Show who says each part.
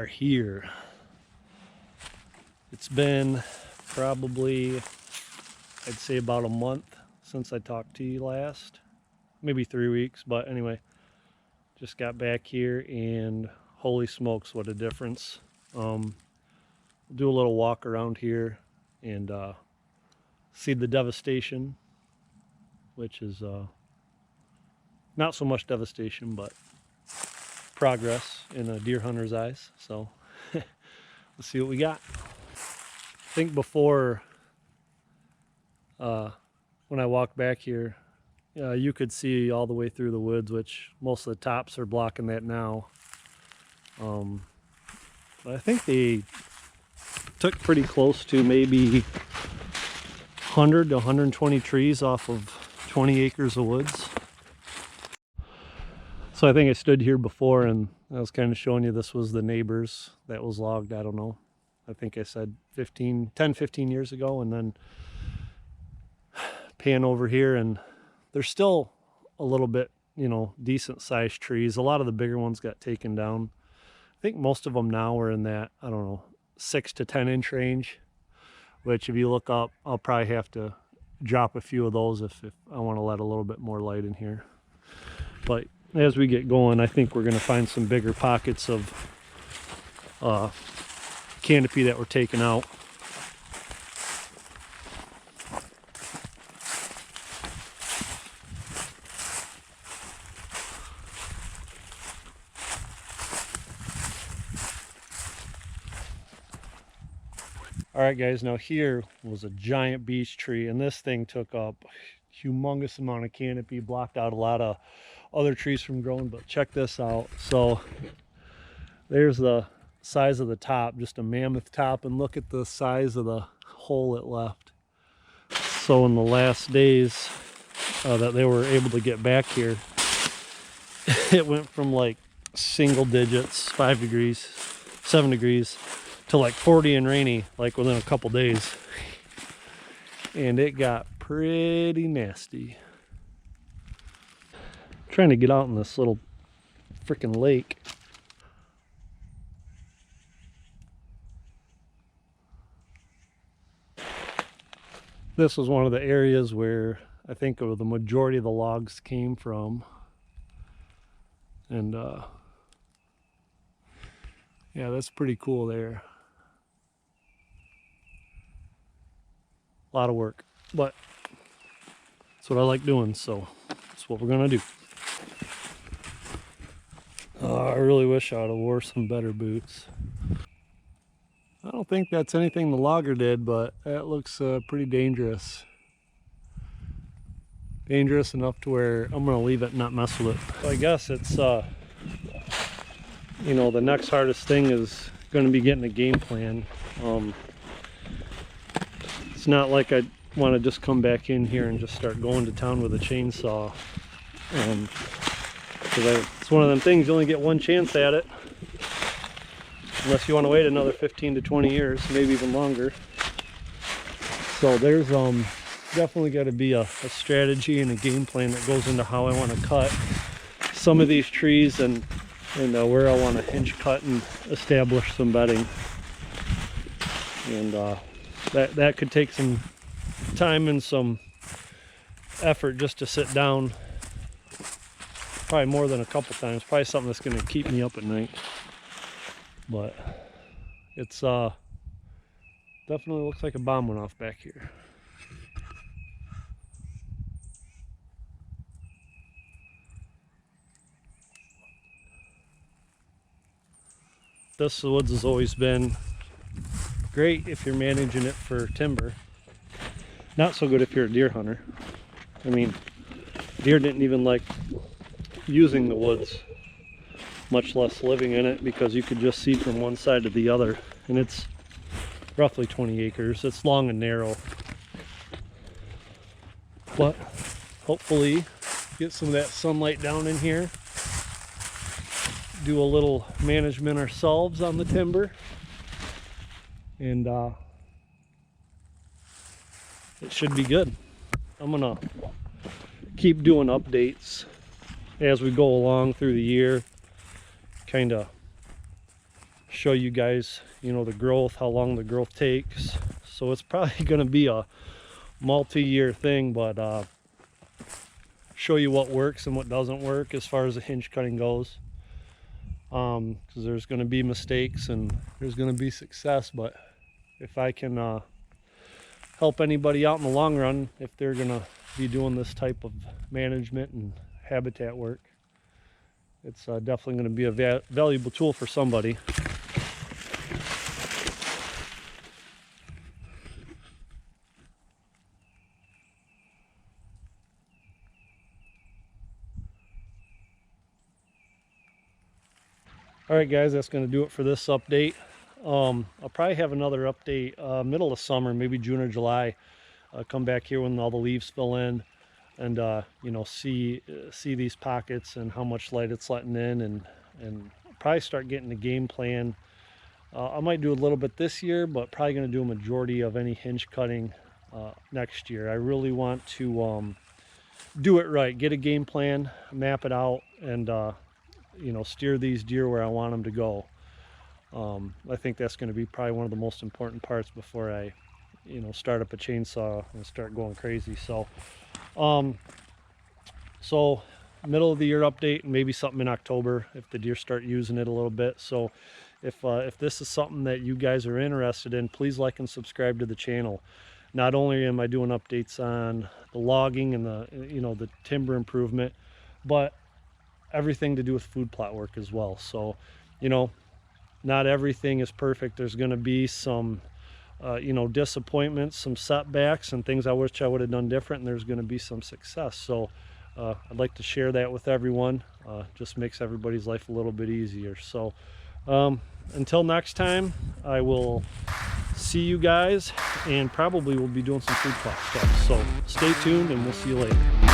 Speaker 1: are here. It's been probably, I'd say about a month since I talked to you last. Maybe 3 weeks, but anyway, just got back here and holy smokes, what a difference. Do a little walk around here and see the devastation, which is not so much devastation, but progress in a deer hunter's eyes. So let's see what we got. I think before, when I walked back here, you could see all the way through the woods, which most of the tops are blocking that now. But I think they took pretty close to maybe 100 to 120 trees off of 20 acres of woods. So I think I stood here before and I was kind of showing you this was the neighbors that was logged. I don't know. I think I said 10, 15 years ago, and then pan over here and there's still a little bit, you know, decent sized trees. A lot of the bigger ones got taken down. I think most of them now are in that, I don't know, 6 to 10 inch range, which if you look up, I'll probably have to drop a few of those if I want to let a little bit more light in here. But as we get going, I think we're going to find some bigger pockets of canopy that were taken out. All right, guys, now here was a giant beech tree, and this thing took up a humongous amount of canopy, blocked out a lot of other trees from growing. But check this out. So there's the size of the top, just a mammoth top, and look at the size of the hole it left. So in the last days that they were able to get back here, it went from like single digits, 5 degrees, 7 degrees, to like 40 and rainy, like within a couple days. And it got pretty nasty. I'm trying to get out in this little freaking lake. This was one of the areas where I think the majority of the logs came from. And yeah, that's pretty cool there. A lot of work, but that's what I like doing, so that's what we're gonna do. I really wish I would have wore some better boots. I don't think that's anything the logger did, but that looks pretty dangerous. Dangerous enough to where I'm gonna leave it and not mess with it. So I guess it's you know, the next hardest thing is gonna be getting a game plan. It's not like I want to just come back in here and just start going to town with a chainsaw. Because it's one of them things, you only get one chance at it. Unless you want to wait another 15 to 20 years, maybe even longer. So there's definitely got to be a strategy and a game plan that goes into how I want to cut some of these trees and where I want to hinge cut and establish some bedding. And that could take some time and some effort just to sit down, probably more than a couple times, probably something that's going to keep me up at night. But it's definitely looks like a bomb went off back here. This woods has always been great if you're managing it for timber. Not so good if you're a deer hunter. I mean, deer didn't even like using the woods, much less living in it, because you could just see from one side to the other. And it's roughly 20 acres. It's long and narrow. But hopefully get some of that sunlight down in here. Do a little management ourselves on the timber. And it should be good. I'm gonna keep doing updates as we go along through the year, kind of show you guys, you know, the growth, how long the growth takes. So it's probably going to be a multi-year thing, but show you what works and what doesn't work as far as the hinge cutting goes. Because there's going to be mistakes and there's going to be success, but if I can help anybody out in the long run, if they're going to be doing this type of management and habitat work, it's definitely going to be a valuable tool for somebody. All right, guys, that's going to do it for this update. I'll probably have another update middle of summer, maybe June or July. Come back here when all the leaves fill in, and you know, see these pockets and how much light it's letting in, and probably start getting the game plan. I might do a little bit this year, but probably going to do a majority of any hinge cutting next year. I really want to do it right, get a game plan, map it out, and you know, steer these deer where I want them to go. I think that's going to be probably one of the most important parts before I, you know, start up a chainsaw and start going crazy. So middle of the year update, maybe something in October if the deer start using it a little bit. So if this is something that you guys are interested in, please like and subscribe to the channel. Not only am I doing updates on the logging and the, you know, the timber improvement, but everything to do with food plot work as well. So, you know, not everything is perfect. There's going to be some you know, disappointments, some setbacks, and things I wish I would have done different, and there's going to be some success. So I'd like to share that with everyone. Just makes everybody's life a little bit easier. So until next time, I will see you guys, and probably we'll be doing some food plot stuff. So stay tuned, and we'll see you later.